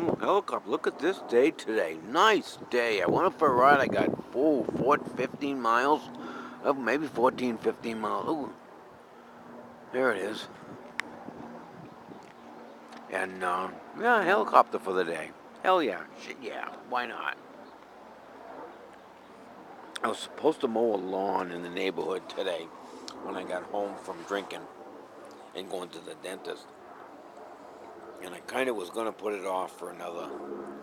Ooh, helicopter. Look at this day today. Nice day. I went up for a ride. I got, 15 miles. Maybe 14, 15 miles. Ooh, there it is. And, yeah, helicopter for the day. Hell yeah. Shit, yeah. Why not? I was supposed to mow a lawn in the neighborhood today when I got home from drinking and going to the dentist. And I kind of was going to put it off for another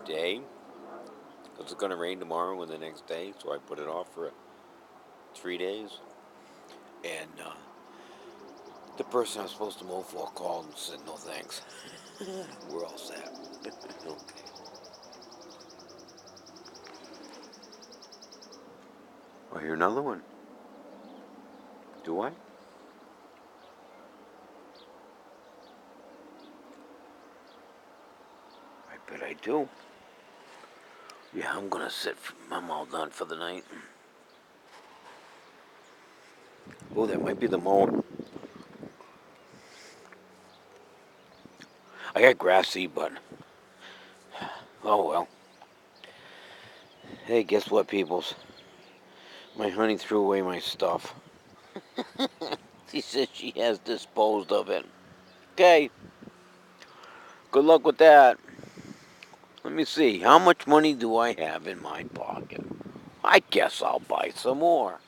day because it's going to rain tomorrow and the next day. So I put it off for 3 days. And the person I was supposed to mow for called and said, no thanks. We're all set. Okay. I hear another one. Do I? I bet I do. Yeah, I'm going to sit. I'm all done for the night. Oh, that might be the mower. I got grass seed, but oh well. Hey, guess what, peoples? My honey threw away my stuff. She says she has disposed of it. Okay, good luck with that. Let me see. How much money do I have in my pocket? I guess I'll buy some more.